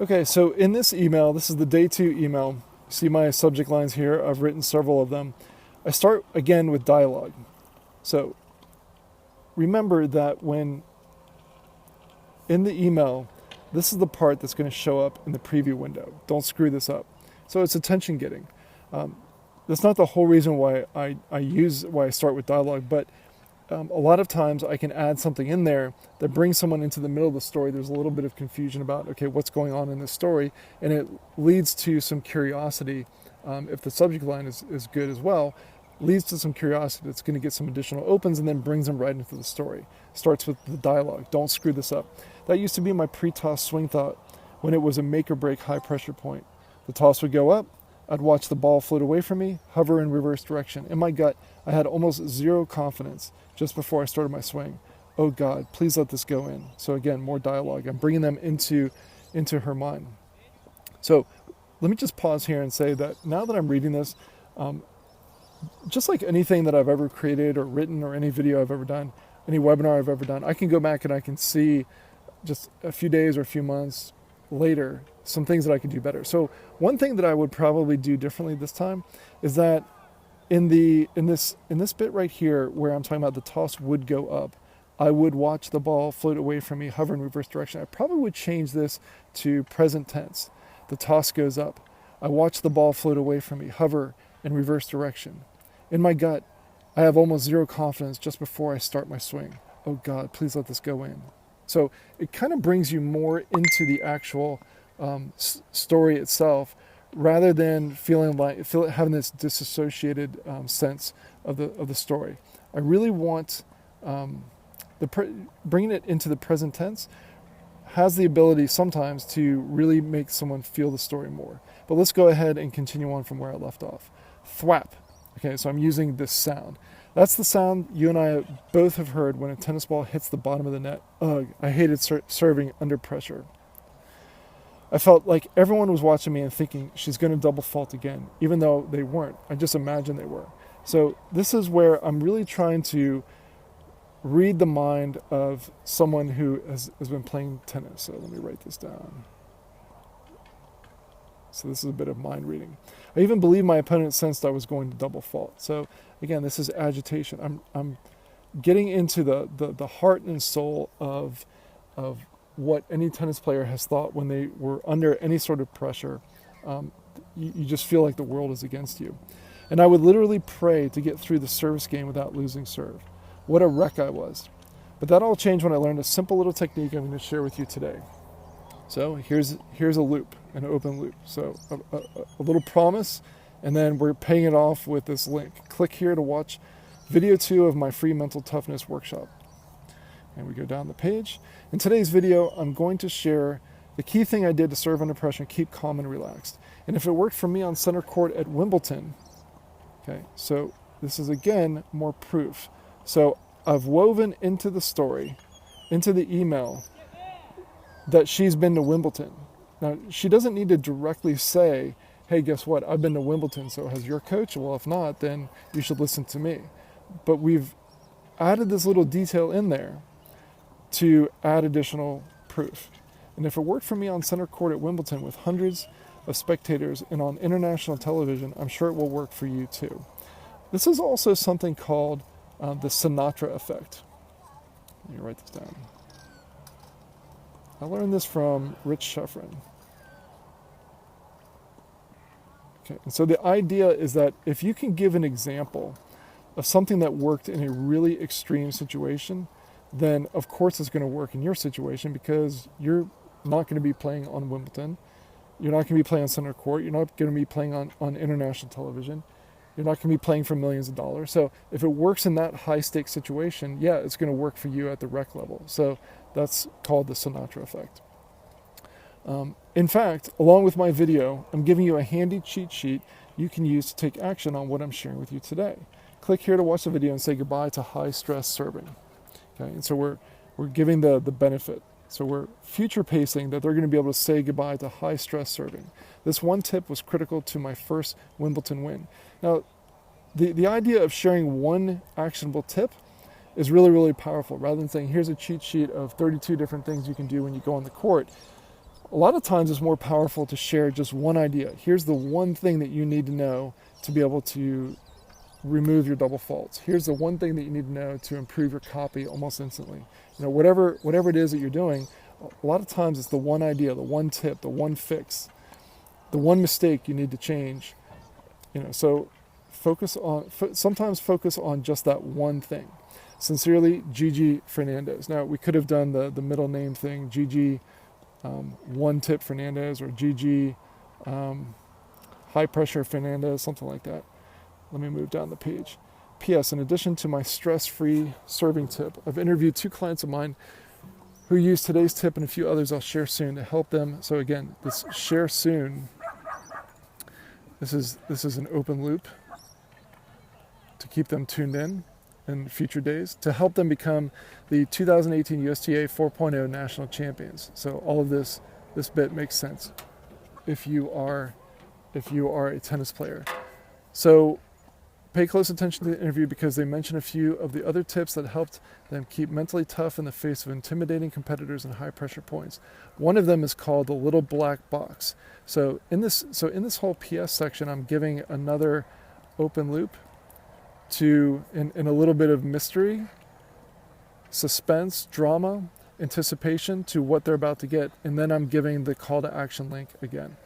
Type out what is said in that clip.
Okay, so in this email, this is the day 2 email. See my subject lines here. I've written several of them. I start again with dialogue. So remember that when in the email, this is the part that's going to show up in the preview window. Don't screw this up. So it's attention getting. That's not the whole reason why I start with dialogue, but a lot of times I can add something in there that brings someone into the middle of the story. There's a little bit of confusion about, okay, what's going on in this story, and it leads to some curiosity. If the subject line is good as well, leads to some curiosity that's going to get some additional opens and then brings them right into the story. Starts with the dialogue. Don't screw this up. That used to be my pre-toss swing thought when it was a make or break high pressure point. The toss would go up. I'd watch the ball float away from me, hover in reverse direction. In my gut, I had almost zero confidence just before I started my swing. Oh God, please let this go in. So again, more dialogue. I'm bringing them into her mind. So let me just pause here and say that now that I'm reading this, just like anything that I've ever created or written or any video I've ever done, any webinar I've ever done, I can go back and I can see just a few days or a few months later some things that I could do better. So one thing that I would probably do differently this time is that in this bit right here where I'm talking about the toss would go up, I would watch the ball float away from me, hover in reverse direction. I probably would change this to present tense. The toss goes up. I watch the ball float away from me, hover in reverse direction. In my gut, I have almost zero confidence just before I start my swing. Oh God, please let this go in. So it kind of brings you more into the actual story itself, rather than having this disassociated sense of the story. I really want bringing it into the present tense has the ability sometimes to really make someone feel the story more. But let's go ahead and continue on from where I left off. Thwap. Okay, so I'm using this sound. That's the sound you and I both have heard when a tennis ball hits the bottom of the net. Ugh, I hated serving under pressure. I felt like everyone was watching me and thinking she's going to double fault again, even though they weren't. I just imagined they were. So this is where I'm really trying to read the mind of someone who has been playing tennis. So let me write this down. So this is a bit of mind reading. I even believe my opponent sensed I was going to double fault. So again, this is agitation. I'm getting into the heart and soul of what any tennis player has thought when they were under any sort of pressure. You just feel like the world is against you. And I would literally pray to get through the service game without losing serve. What a wreck I was. But that all changed when I learned a simple little technique I'm going to share with you today. So here's a loop, an open loop. So a little promise, and then we're paying it off with this link. Click here to watch video 2 of my free mental toughness workshop. And we go down the page. In today's video, I'm going to share the key thing I did to serve under pressure and keep calm and relaxed. And if it worked for me on center court at Wimbledon, okay, so this is again more proof. So I've woven into the story, into the email, that she's been to Wimbledon. Now, she doesn't need to directly say, hey, guess what? I've been to Wimbledon, so has your coach? Well, if not, then you should listen to me. But we've added this little detail in there to add additional proof. And if it worked for me on center court at Wimbledon with hundreds of spectators and on international television, I'm sure it will work for you too. This is also something called the Sinatra effect. Let me write this down. I learned this from Rich Sheffrin. Okay, and so the idea is that if you can give an example of something that worked in a really extreme situation, then of course it's going to work in your situation, because you're not going to be playing on Wimbledon. You're not going to be playing on center court. You're not going to be playing on international television. You're not going to be playing for millions of dollars. So if it works in that high stakes situation, yeah, it's going to work for you at the rec level. So that's called the Sinatra effect. In fact, along with my video, I'm giving you a handy cheat sheet you can use to take action on what I'm sharing with you today. Click here to watch the video and say goodbye to high stress serving. Okay, and so we're giving the benefit. So we're future pacing that they're going to be able to say goodbye to high stress serving. This one tip was critical to my first Wimbledon win. Now, the idea of sharing one actionable tip is really, really powerful. Rather than saying, here's a cheat sheet of 32 different things you can do when you go on the court, A lot of times it's more powerful to share just one idea. Here's the one thing that you need to know to be able to remove your double faults. Here's the one thing that you need to know to improve your copy almost instantly. Whatever it is that you're doing, a lot of times it's the one idea, the one tip, the one fix, the one mistake you need to change. So sometimes focus on just that one thing. Sincerely, Gigi Fernandez. Now, we could have done the middle name thing, Gigi One Tip Fernandez, or Gigi High Pressure Fernandez, something like that. Let me move down the page. P.S. In addition to my stress-free serving tip, I've interviewed 2 clients of mine who use today's tip and a few others I'll share soon to help them. So again, this share soon, this is an open loop to keep them tuned in future days, to help them become the 2018 USTA 4.0 national champions. So all of this bit makes sense if you are a tennis player. So pay close attention to the interview because they mention a few of the other tips that helped them keep mentally tough in the face of intimidating competitors and high pressure points. One of them is called the little black box. So in this whole PS section, I'm giving another open loop in a little bit of mystery, suspense, drama, anticipation to what they're about to get, and then I'm giving the call to action link again.